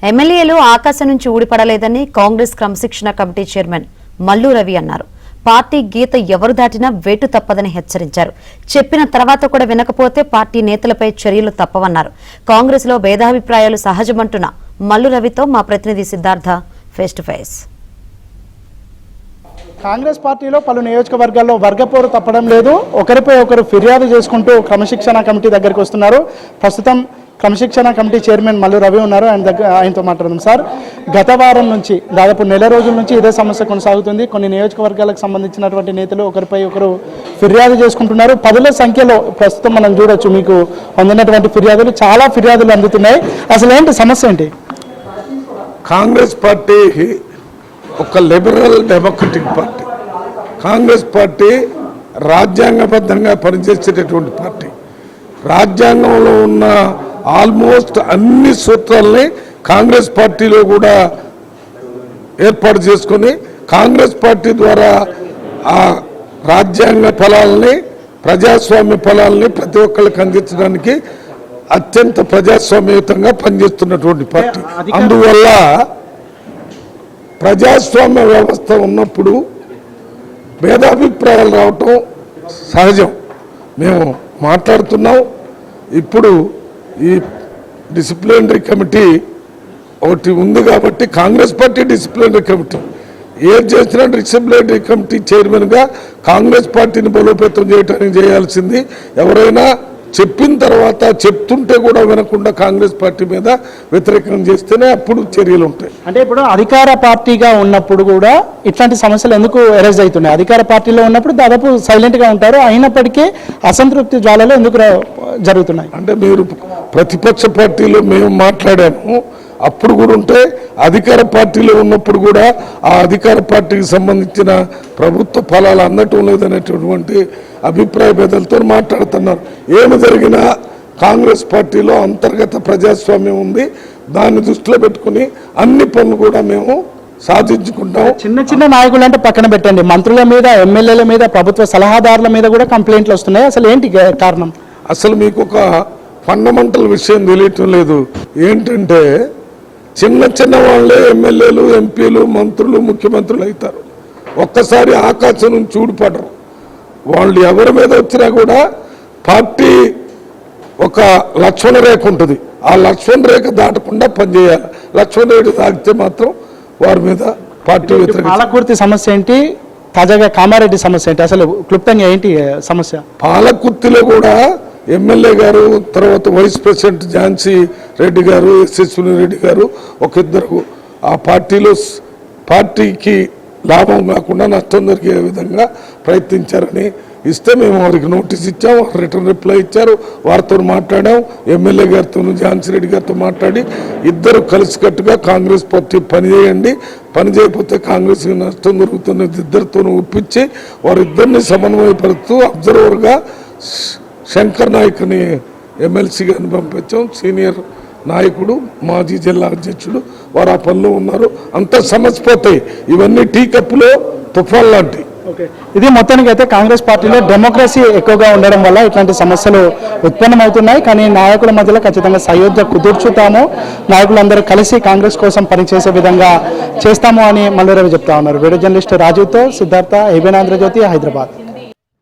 ఎమ్మెల్యేలు ఆకాశం నుంచి ఊడిపడలేదని కాంగ్రెస్ క్రమశిక్షణ కమిటీ చైర్మన్ మల్లు రవి అన్నారు. పార్టీ గీత ఎవరు దాటినా వేటు తప్పదని హెచ్చరించారు. చెప్పిన తర్వాత కూడా వినకపోతే పార్టీ నేతలపై చర్యలు తప్పవన్నారు. కాంగ్రెస్ లో భేదాభిప్రాయాలు సహజమంటున్న మల్లు రవితో మా ప్రతినిధి Siddhartha face to face. Congress పార్టీలో పలు నియోజకవర్గాల్లో వర్గపోరు తప్పడం లేదు. ఒకరిపై ఒకరు ఫిర్యాదు చేసుకుంటూ క్రమశిక్షణ కమిటీ దగ్గరికి వస్తున్నారు. ప్రస్తుతం క్రమశిక్షణ కమిటీ చైర్మన్ మల్లు రవి ఉన్నారు. ఆయనతో మాట్లాడదాం. సార్, గత వారం నుంచి దాదాపు నెల రోజుల నుంచి ఇదే సమస్య కొనసాగుతుంది. కొన్ని నియోజకవర్గాలకు సంబంధించినటువంటి నేతలు ఒకరిపై ఒకరు ఫిర్యాదు చేసుకుంటున్నారు. పదుల సంఖ్యలో ప్రస్తుతం మనం చూడొచ్చు. మీకు అందినటువంటి ఫిర్యాదులు, చాలా ఫిర్యాదులు అందుతున్నాయి. అసలు ఏంటి సమస్య ఏంటి? కాంగ్రెస్ పార్టీ ఒక liberal democratic party. Congress party రాజ్యాంగబద్ధంగా పనిచేసేటటువంటి పార్టీ. రాజ్యాంగంలో ఉన్న ఆల్మోస్ట్ అన్ని సూత్రాలని కాంగ్రెస్ పార్టీలో కూడా ఏర్పాటు చేసుకొని కాంగ్రెస్ పార్టీ ద్వారా ఆ రాజ్యాంగ ఫలాలని, ప్రజాస్వామ్య ఫలాలని ప్రతి ఒక్కరికి అందించడానికి అత్యంత ప్రజాస్వామ్యయుతంగా పనిచేస్తున్నటువంటి పార్టీ. అందువల్ల ప్రజాస్వామ్య వ్యవస్థ ఉన్నప్పుడు భేదాభిప్రాయాలు రావటం సహజం. మేము మాట్లాడుతున్నాం. ఇప్పుడు ఈ డిసిప్లినరీ కమిటీ ఒకటి ఉంది కాబట్టి కాంగ్రెస్ పార్టీ డిసిప్లినరీ కమిటీ ఏం చేసినా డిసిప్లినరీ కమిటీ చైర్మన్గా కాంగ్రెస్ పార్టీని బలోపేతం చేయడానికి చేయాల్సింది. ఎవరైనా చెప్పిన తర్వాత చెప్తుంటే కూడా వినకుండా కాంగ్రెస్ పార్టీ మీద వ్యతిరేకం చేస్తేనే అప్పుడు చర్యలు ఉంటాయి. అంటే ఇప్పుడు అధికార పార్టీగా ఉన్నప్పుడు కూడా ఇట్లాంటి సమస్యలు ఎందుకు ఎరేజ్ అవుతున్నాయి? అధికార పార్టీలో ఉన్నప్పుడు దాదాపు సైలెంట్గా ఉంటారు, అయినప్పటికీ అసంతృప్తి జ్వాలలు ఎందుకు జరుగుతున్నాయి? అంటే మీరు ప్రతిపక్ష పార్టీలో మేము మాట్లాడాము, అప్పుడు కూడా ఉంటే అధికార పార్టీలో ఉన్నప్పుడు కూడా ఆ అధికార పార్టీకి సంబంధించిన ప్రభుత్వ ఫలాలు అందటం లేదనేటటువంటి అభిప్రాయ భేదాలతో మాట్లాడుతున్నారు. ఏమి జరిగినా కాంగ్రెస్ పార్టీలో అంతర్గత ప్రజాస్వామ్యం ఉంది. దాన్ని దృష్టిలో పెట్టుకుని అన్ని పనులు కూడా మేము సాధించుకుంటాం. చిన్న చిన్న నాయకులు అంటే పక్కన పెట్టండి, మంత్రుల మీద, ఎమ్మెల్యేల మీద, ప్రభుత్వ సలహాదారుల మీద కూడా కంప్లైంట్లు వస్తున్నాయి. అసలు ఏంటి కారణం? అసలు మీకు ఒక ఫండమెంటల్ విషయం తెలియటం లేదు. ఏంటంటే చిన్న చిన్న వాళ్ళే ఎమ్మెల్యేలు, ఎంపీలు, మంత్రులు, ముఖ్యమంత్రులు అవుతారు. ఒక్కసారి ఆకాశం నుంచి ఊడిపడరు. వాళ్ళు ఎవరి మీద వచ్చినా కూడా పార్టీ ఒక లక్ష్మణ రేఖ ఉంటుంది. ఆ లక్ష్మణ రేఖ దాటకుండా పనిచేయాలి. లక్ష్మణ రేఖ దాటితే మాత్రం వారి మీద పార్టీ వ్యతిరేక. పాలకుర్తి సమస్య ఏంటి, తాజాగా కామారెడ్డి సమస్య ఏంటి, అసలు క్లుప్తంగా ఏంటి సమస్య? పాలకుర్తిలో కూడా ఎమ్మెల్యే గారు, తర్వాత వైస్ ప్రెసిడెంట్ ఝాన్సీ రెడ్డి గారు, యశస్విని రెడ్డి గారు ఒక ఇద్దరు ఆ పార్టీకి లాభం కాకుండా నష్టం జరిగే విధంగా ప్రయత్నించారని ఇస్తే మేము వారికి నోటీస్ ఇచ్చాం. రిటర్న్ రిప్లై ఇచ్చారు. వారితో మాట్లాడాం. ఎమ్మెల్యే గారితో, ఝాన్సీ రెడ్డి గారితో మాట్లాడి ఇద్దరు కలిసికట్టుగా కాంగ్రెస్ పార్టీ పనిచేయండి, పని చేయకపోతే కాంగ్రెస్కి నష్టం జరుగుతున్నది ఇద్దరితో ఒప్పించి వారిద్దరిని సమన్వయపరుస్తూ అబ్జర్వర్గా శంకర్ నాయక్ని ఎమ్మెల్సీ గారిని పంపించాం. సీనియర్ నాయకుడు, మాజీ జిల్లా అధ్యక్షుడు, వారు ఆ పనిలో ఉన్నారు. అంతా సమసిపోతాయి. ఇవన్నీ టీ కప్పులో తుఫాన్ లాంటి. ఇది మొత్తానికి అయితే కాంగ్రెస్ పార్టీలో డెమోక్రసీ ఎక్కువగా ఉండడం వల్ల ఇట్లాంటి సమస్యలు ఉత్పన్నమవుతున్నాయి. కానీ నాయకుల మధ్యలో ఖచ్చితంగా సయోధ్య కుదుర్చుతాము, నాయకులందరూ కలిసి కాంగ్రెస్ కోసం పనిచేసే విధంగా చేస్తాము అని మల్లు రవి చెప్తా ఉన్నారు. వీడియో జర్నలిస్ట్ రాజుతో సిద్ధార్థ, ఏబిఎన్ ఆంధ్రజ్యోతి, హైదరాబాద్.